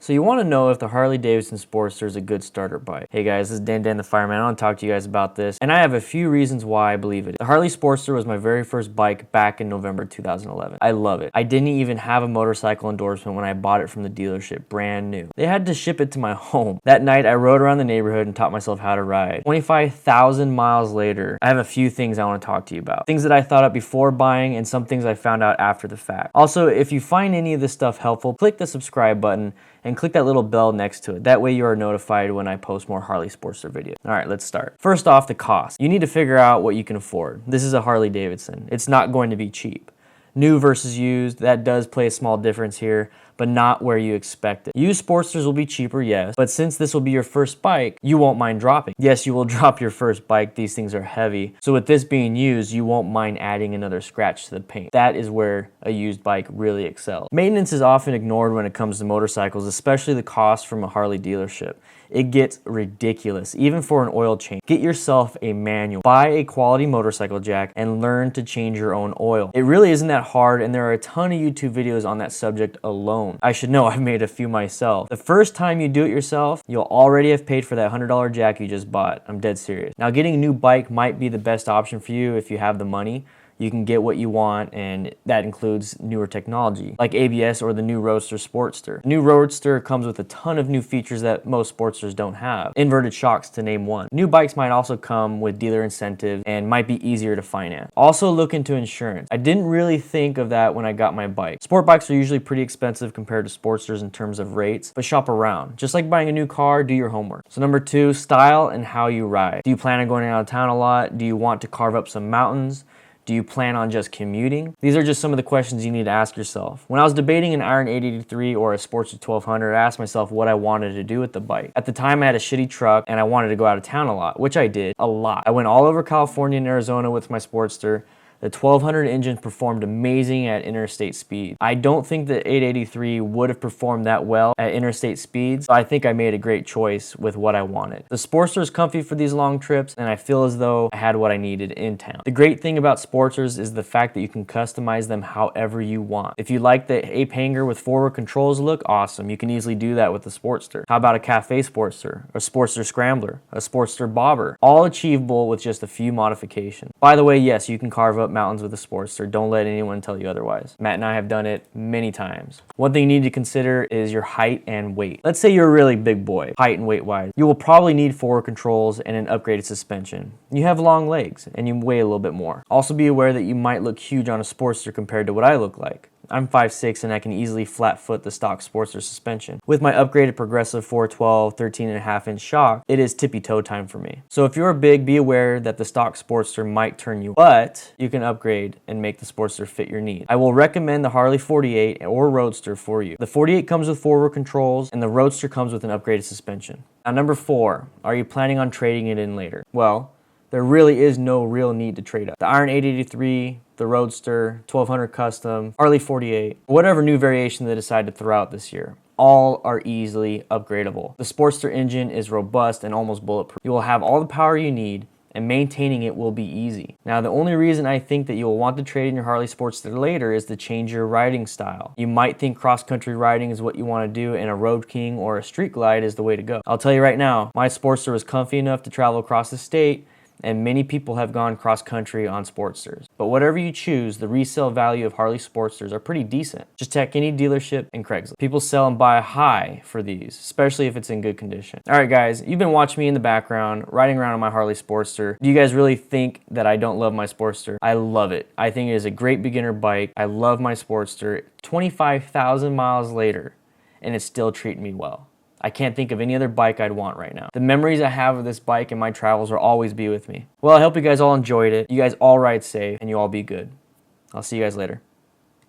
So you want to know if the Harley Davidson Sportster is a good starter bike. Hey guys, this is DanDanTheFireman. I want to talk to you guys about this, and I have a few reasons why I believe it. The Harley Sportster was my very first bike back in November 2011. I love it. I didn't even have a motorcycle endorsement when I bought it from the dealership, brand new. They had to ship it to my home. That night, I rode around the neighborhood and taught myself how to ride. 25,000 miles later, I have a few things I want to talk to you about. Things that I thought up before buying and some things I found out after the fact. Also, if you find any of this stuff helpful, click the subscribe button and click that little bell next to it. That way you are notified when I post more Harley Sportster videos. All right, let's start. First off, the cost. You need to figure out what you can afford. This is a Harley Davidson. It's not going to be cheap. New versus used, that does play a small difference here, but not where you expect it. Used Sportsters will be cheaper, yes, but since this will be your first bike, you won't mind dropping. Yes, you will drop your first bike. These things are heavy. So with this being used, you won't mind adding another scratch to the paint. That is where a used bike really excels. Maintenance is often ignored when it comes to motorcycles, especially the cost from a Harley dealership. It gets ridiculous, even for an oil change. Get yourself a manual. Buy a quality motorcycle jack and learn to change your own oil. It really isn't that hard, and there are a ton of YouTube videos on that subject alone. I should know, I've made a few myself. The first time you do it yourself, you'll already have paid for that $100 jack you just bought. I'm dead serious. Now, getting a new bike might be the best option for you if you have the money. You can get what you want, and that includes newer technology, like ABS or the new Roadster Sportster. The new Roadster comes with a ton of new features that most Sportsters don't have. Inverted shocks, to name one. New bikes might also come with dealer incentives and might be easier to finance. Also look into insurance. I didn't really think of that when I got my bike. Sport bikes are usually pretty expensive compared to Sportsters in terms of rates, but shop around. Just like buying a new car, do your homework. So number 2, style and how you ride. Do you plan on going out of town a lot? Do you want to carve up some mountains? Do you plan on just commuting? These are just some of the questions you need to ask yourself. When I was debating an Iron 883 or a Sportster 1200, I asked myself what I wanted to do with the bike. At the time, I had a shitty truck and I wanted to go out of town a lot, which I did a lot. I went all over California and Arizona with my Sportster. The 1200 engine performed amazing at interstate speed. I don't think the 883 would have performed that well at interstate speeds, so I think I made a great choice with what I wanted. The Sportster is comfy for these long trips, and I feel as though I had what I needed in town. The great thing about Sportsters is the fact that you can customize them however you want. If you like the ape hanger with forward controls look, awesome. You can easily do that with the Sportster. How about a cafe Sportster, a Sportster Scrambler, a Sportster Bobber? All achievable with just a few modifications. By the way, yes, you can carve up mountains with a Sportster. Don't let anyone tell you otherwise. Matt and I have done it many times. One thing you need to consider is your height and weight. Let's say you're a really big boy, height and weight wise. You will probably need forward controls and an upgraded suspension. You have long legs and you weigh a little bit more. Also be aware that you might look huge on a Sportster compared to what I look like. I'm 5'6" and I can easily flat foot the stock Sportster suspension. With my upgraded progressive 412 13.5-inch shock, it is tippy toe time for me. So if you're big, be aware that the stock Sportster might turn you, but you can upgrade and make the Sportster fit your needs. I will recommend the Harley 48 or Roadster for you. The 48 comes with forward controls and the Roadster comes with an upgraded suspension. Now number 4, are you planning on trading it in later? Well, there really is no real need to trade up. The Iron 883, the Roadster, 1200 Custom, Harley 48, whatever new variation they decide to throw out this year, all are easily upgradable. The Sportster engine is robust and almost bulletproof. You will have all the power you need, and maintaining it will be easy. Now, the only reason I think that you will want to trade in your Harley Sportster later is to change your riding style. You might think cross-country riding is what you want to do, and a Road King or a Street Glide is the way to go. I'll tell you right now, my Sportster was comfy enough to travel across the state, and many people have gone cross-country on Sportsters. But whatever you choose, the resale value of Harley Sportsters are pretty decent. Just check any dealership and Craigslist. People sell and buy high for these, especially if it's in good condition. All right, guys, you've been watching me in the background, riding around on my Harley Sportster. Do you guys really think that I don't love my Sportster? I love it. I think it is a great beginner bike. I love my Sportster. 25,000 miles later, and it's still treating me well. I can't think of any other bike I'd want right now. The memories I have of this bike and my travels will always be with me. Well, I hope you guys all enjoyed it. You guys all ride safe and you all be good. I'll see you guys later.